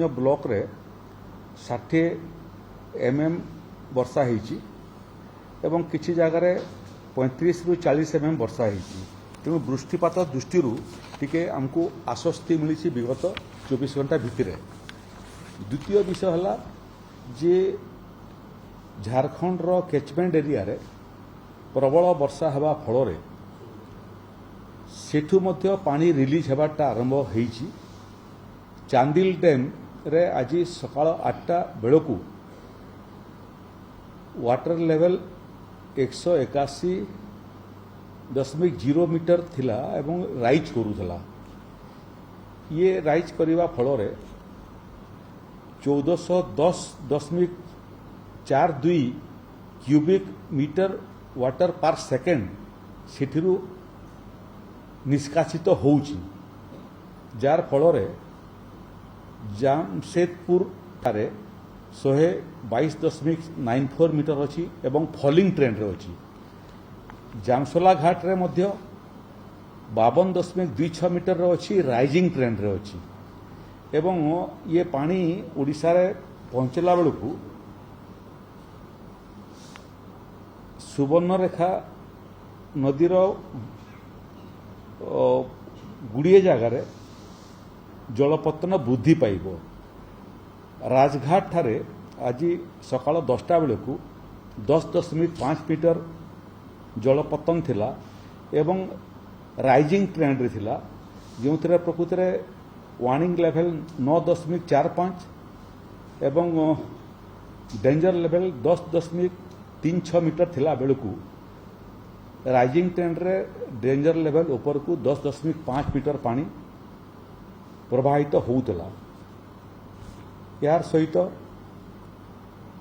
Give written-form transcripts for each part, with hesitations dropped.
अन्य ब्लॉक रे 60 mm वर्षा होईची एवं किसी जगार 35 रु 40 mm वर्षा होईची। तेणु वृष्टिपात दृष्टि टिके आमको आश्वस्ति मिली विगत 24 घंटा भितर। द्वितीय विषय है जे झारखंड रो कैचमेंट एरिया रे प्रबल वर्षा हेबा फल सेठू मध्य पानी रिलीज हेबाटा आरंभ होईची। चांदिल डैम रे आज सकाळ 8टा बेलकू वाटर लेवल 181.0 मीटर थिला एवं राइज करूला। ये राइज करने फल 1410.42 क्यूबिक मीटर वाटर पर सेकेंड सेठिरु निष्कासित होउची, जार फल जामशेदपुर 122.94 मीटर अच्छी एवं फॉलिंग ट्रेंड रे अच्छी। जामसोला घाट रे मध्य 52.26 मीटर अच्छी राइजिंग ट्रेंड रे अच्छी। एवं ये पानी ओडिशा रे पहुंचला बेलू सुवर्णरेखा नदीर गुड़िए जगार जलपतन वृद्धि पाइब। राजघाट ठारे आज सकाळ 10टा बेलू 10.5 मीटर जलपतन थिला एवं राइजिंग ट्रेंड रे थिला, जो प्रकृति में वार्निंग लेवल 9.45 एवं डेंजर लेवल 10.36 मीटर थिला बेलू राइजिंग ट्रेंड रे डेंजर लेवल ऊपर को 10.5 मीटर पानी प्रवाहित होउतला। यार सहित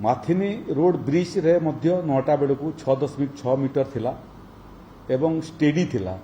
माथिनी रोड ब्रिज रे मध्य 9टा बेलू 6.6 मीटर थिला एवं स्टेडी थिला।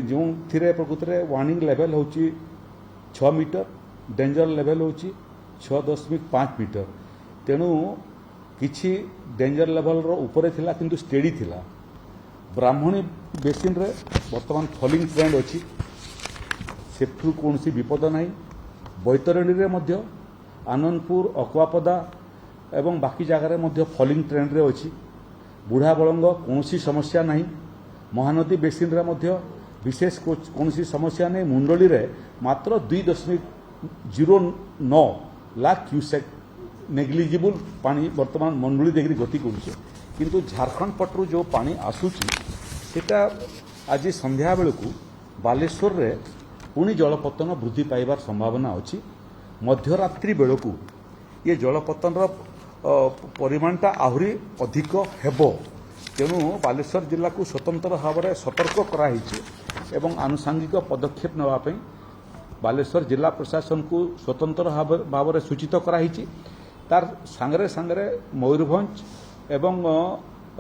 जो थिरे प्रकृति में वार्निंग लेवल होची 6 मीटर, डेंजर लेवल होची 6.5 मीटर। तेणु किछि डेंजर लेवल रो ऊपर थिला किंतु स्टेडी थिला। ब्राह्मणी बेसिन रे वर्तमान फॉलिंग ट्रेंड अच्छी, सेठू कौन विपद नहीं। बैतरणी रे मध्य आनंदपुर अकुआपदा एवं बाकी जगार मध्य फॉलिंग ट्रेंड रे अच्छी। बुढ़ा बलंग कौन समस्या नहीं। महानदी बेसिन रे मध्य विशेष कौन समस्या नहीं। मुंडली रे मात्र 2.09 लाख क्यूसेक नेग्लिजिबल पानी वर्तमान मंडली देखिए गति करुचे, किंतु झारखंड पटरू जो पानी आसूची सेटा आज संध्या बेलू बालेश्वर रे पुणी जलपतन वृद्धि पाइबार संभावना अच्छी। मध्यरात्रि बेलू ये जलपतन परिमाणटा आहरी अधिक हेबो। तेणु बालेश्वर जिला को स्वतंत्र भाव में सतर्क कराई एवं आनुषंगिक पदक्षेप नापी बालेश्वर जिला प्रशासन को स्वतंत्र भाव में सूचित कराई। तार सांगरे सांगरे मयूरभंज एवं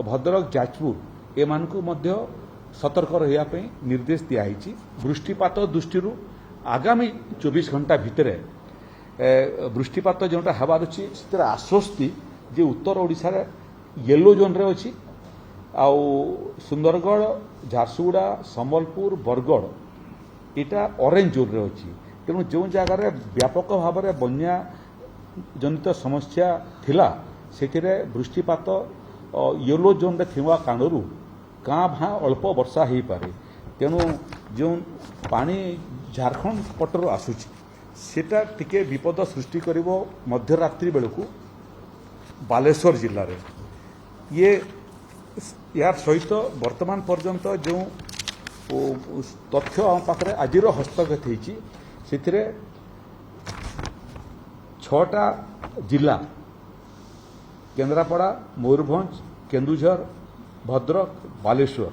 भद्रक जाजपुर एमान को मध्य सतर्क रहिया पे निर्देश दियाई। वृष्टिपात दृष्टि आगामी 24 घंटा भितर वृष्टिपात जोटा हबार अच्छी से आश्वस्ति जे उत्तर ओडिशा रे येलो जोन रे अच्छी। आउ सुंदरगढ़, झारसुगुड़ा, संबलपुर, बरगढ़ इटा ऑरेंज जोन रे अच्छी। तेणु जो जगार व्यापक भाव में बन्या जनित समस्या थिला सेथिरे वृष्टिपात येलो जोन रे थिवा कारणरू गाँ भाँ अल्प वर्षा हो पारे। तेणु जो पानी झारखंड पटर आसूची सेटा टिके विपद सृष्टि करिवो मध्यरात्रि बेलू बालेश्वर जिले में। ये यार सहित वर्तमान पर्यंत जो तथ्य आम पाखे आज हस्तगत होती 6टा जिला केन्द्रापड़ा, मयूरभंज, केन्दुझर, भद्रक, बालेश्वर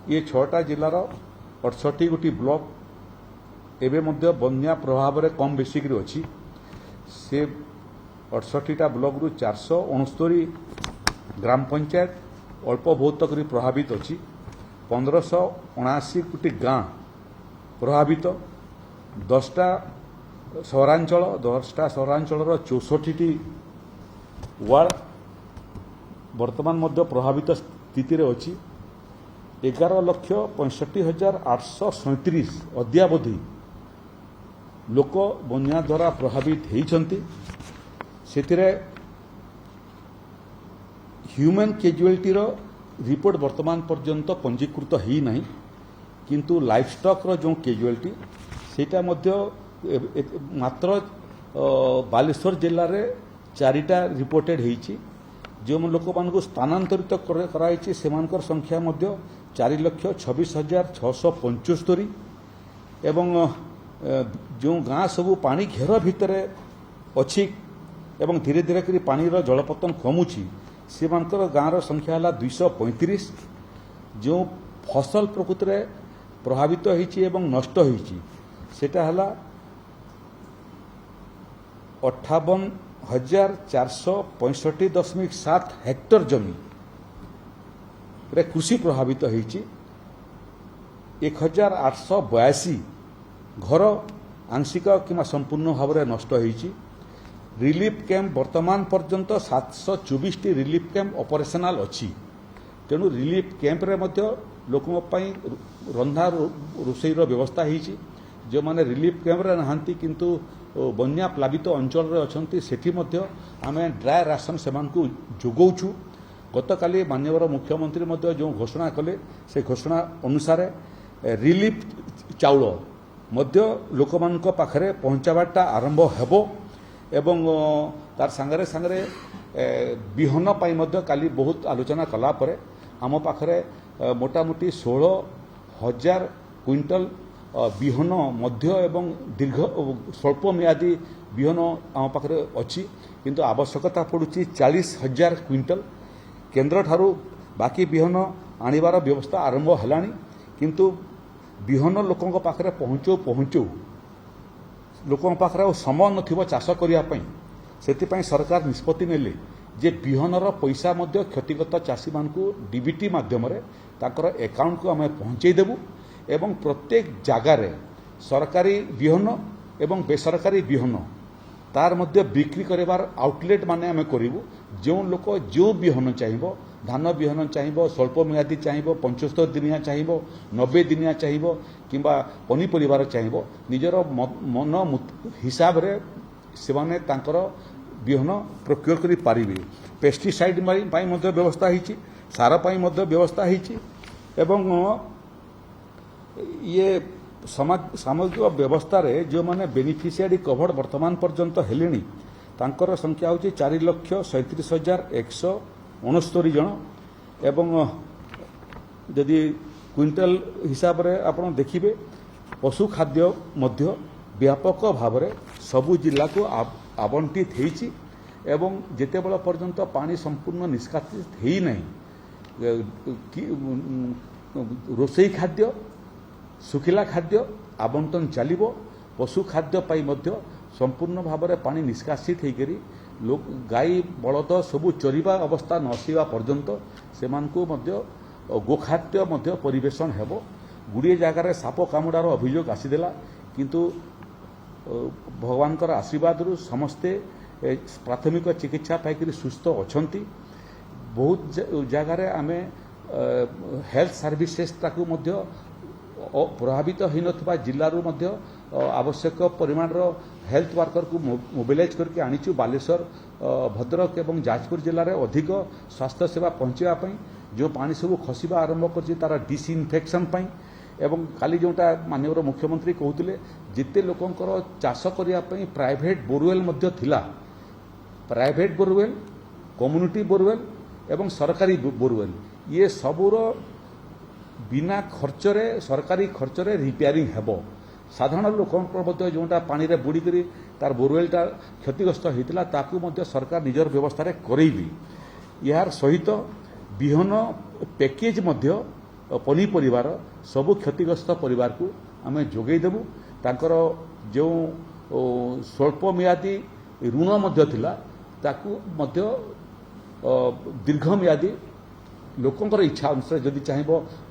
ये 6टा जिलार 68 गोटी ब्लॉक एवं मध्य बन्या प्रभाव में कम बेसिक अच्छी। से 68टा ब्लॉक रु 469 ग्राम पंचायत अल्प बहुत तक प्रभावित अच्छी। 1579 गोटी गाँ प्रभावित। 10टा सहरांचल 64टी वार्ड वर्तमान मध्य प्रभावित स्थिति रे अच्छी। 11,65,837 अद्यावधि लोक बन्या द्वारा प्रभावित होती से ह्यूमन कैजुअलिटी रिपोर्ट वर्तमान पर्यंत पंजीकृत ही नहीं किंतु लाइफस्टॉक रो जो कैजुअलिटी सेटा मध्य मात्र बालेश्वर जिले में 4टा रिपोर्टेड होईची जो लोक मान स्थानांतरित कराई से संख्या मध्य 4,26,675 एवं जो गाँ सबू पानी घेर भितर अच्छी एवं धीरे धीरे करी पानी जलपतन कमुची से गाँव संख्या है 235 जो फसल प्रकृति में प्रभावित होईची एवं नष्ट होईची सेटा हला 58,465.7 हेक्टर जमी कृषि प्रभावित होईची 1,882 घर आंशिक कि संपूर्ण भाव में नष्ट होईची रिलीफ कैंप वर्तमान पर्यंत 724 रिलीफ कैंप ऑपरेशनल अच्छी तेणु रिलीफ कैंप रे मध्य लोकों पई रंधा रोषेईर व्यवस्था होईची जो माने रिलीफ कैंप रे नहांती किंतु बन्या प्लावित अंचल रे अछंती सेठी मध्य आमे ड्राई राशन सेमानकु जोगौछु गतकाली माननीय मुख्यमंत्री मध्य जो घोषणा कले से घोषणा अनुसार रिलीफ चाउल मध्य लोकमानक पाखरे पहुंचाबाटा आरंभ हेबो एवं तार सांगरे सांगरे बिहन पाई मध्य काली बहुत आलोचना कला परे आम पाखरे मोटामोटी 16,000 क्विंटल बिहन मध्य एवं दीर्घ स्वल्प मियादी बिहन आम पाखरे अच्छी किंतु आवश्यकता पड़ुची 40,000 क्विंटल केंद्र ठारू बाकी बिहन आनिबार व्यवस्था आरंभ हेलानी किंतु बिहन लोकों पाखरे पहुँचो पहुँचो लोकों पाखरे समय नथिबो चाष करिया पई सेतिपई सरकार निष्पत्ति नेले जे बिहनर पैसा मध्य क्षतिगत चाषी मानकु डीबीटी माध्यम रे ताकर अकाउंट को आमे पहुँचै देबु एवं प्रत्येक जगार सरकारी बिहन एवं बेसरकारी बिहन तार मध्य बिक्री करिवार आउटलेट माने आमे करिवु जो लोक जो बिहन चाहिबो धान बिहन चाहिबो स्वल्प मियादी चाहिबो 75 दिनिया चाहिबो 90 दिनिया चाहिबो किंबा पनीपरिवार चाहिबो निजर मन हिसाब रे सेमाने तांकर बिहन प्रोक्योर करि पारिबे पेस्टिसाइड पाई मध्य व्यवस्था हिची सार पाई मध्य व्यवस्था हिची एवं ये सामग्रिक व्यवस्था रे जो माने बेनिफिशियरी कवर्ड वर्तमान पर्यंत हेलेनी तांकर संख्या होची 4,37,169 जन एवं यदि क्विंटल हिसाब रे आपण देखिबे पशु खाद्य मध्य व्यापक भाव रे सबु जिला को आवंटित होईची एवं जेते बेला पर्यंत पानी संपूर्ण निष्कासित हेई नहीं रोषेई खाद्य सुखिला खाद्य आवंटन चलिबो पशु खाद्य पाई मध्य संपूर्ण भाव में पानी निष्कासित होकर लोक गाई बलद सबू चरिबा अवस्था नसीबा पर्यंत सेमानकु मध्य गोखाद्य मध्य परिवेशन हेबो गुड़िए जगार साप कामुडार अभियोग आसीदेला किंतु भगवानकर आशीर्वाद समस्ते प्राथमिक चिकित्सा पाइक सुस्थ अछंती बहुत जगार आमे हेल्थ सर्विसेस ताकू मध्य प्रभावित हो नथिबा जिल्लारू मध्य आवश्यक परिमाण हेल्थ वर्कर को मोबिलाइज करके आनीचु बालेश्वर भद्रक एवं जाजपुर जिले में अधिक स्वास्थ्य सेवा पहुंचापी जो पानी सब खसवा आरंभ कर तार डिसइनफेक्शन एवं काली जोटा माननीय मुख्यमंत्री कहते जिते लोकंकर चाष करने प्राइवेट बोरवेल मध्य थिला प्राइवेट बोरवेल कम्युनिटी बोरवेल एवं सरकारी बोरवेल ये सबूर बिना खर्चरे सरकारी खर्चरे रिपेयरिंग हेबो साधारण लोक जोटा पानी रे बुड़ी करी तार बोरवेलटा क्षतिग्रस्त होता ताकू मध्य सरकार निजर व्यवस्था करेबी यार सहित बिहन पैकेज मध्य पनीपरिवार सबु क्षतिग्रस्त परिवार को आमे जोगई देबु तांकर जो स्वल्प मियादी ऋण मध्य थिला ताकू मध्य दीर्घ मियादी लोकंकर इच्छा अनुसार जदि चाहिए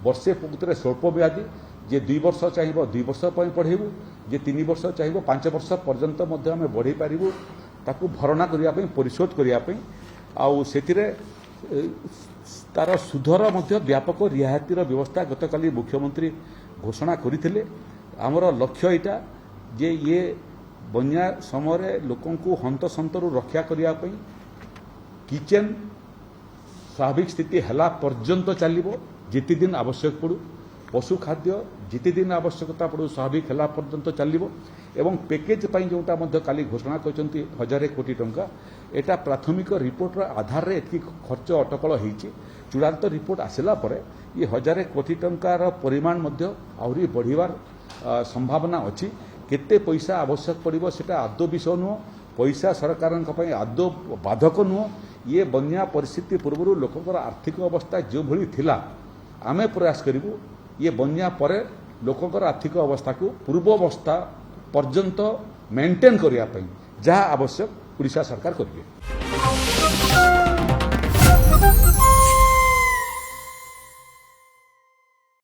वर्षे प्रकृति स्वल्प मियादी जे 2 वर्ष चाहिए 2 वर्ष पढ़ेबू जे 3 वर्ष चाहिए 5 वर्ष पर्यंत मध्य आमे बढ़े पारिबू ताकू भरणा करिया पई परिशोध करिया पई आउ सेतिरे तार सुधर मध्य व्यापक रियायतीर व्यवस्था गतकाली मुख्यमंत्री घोषणा करथिले हमर लक्ष्य एटा जे ये बन्या समय लोकंकु हंतसंतरु रक्षा करिया पई किचेन स्वाभाविक स्थिति हला पर्यंत चलिबो जिति दिन आवश्यक पड़ू पशु खाद्य जिति दिन आवश्यकता पड़ू स्वाभाविक हला पर्यंत चलिबो एवं पैकेज पई जोटा मध्य काली घोषणा करचंती 1000 कोटी टंका एटा प्राथमिक रिपोर्टर आधार रे एतकी खर्च अटकल होईची चूड़ांत रिपोर्ट आसिला परे ये 1000 कोटी टंकार परिमाण मध्य आहुरी बढ़िवार संभावना अछि केते पैसा आवश्यक पड़िबो सेटा आदो विषय नुह पैसा सरकारन पई आदो बाधक नुह ये बन्या परिस्थिति पूर्व लोकंकर आर्थिक अवस्था जो भली थिला आमे प्रयास करिबु ये बन्या परे लोकंकर आर्थिक अवस्था को पूर्व अवस्था पर्यंत मेंटेन करिया पई जहा आवश्यक ओडिशा सरकार करिवे।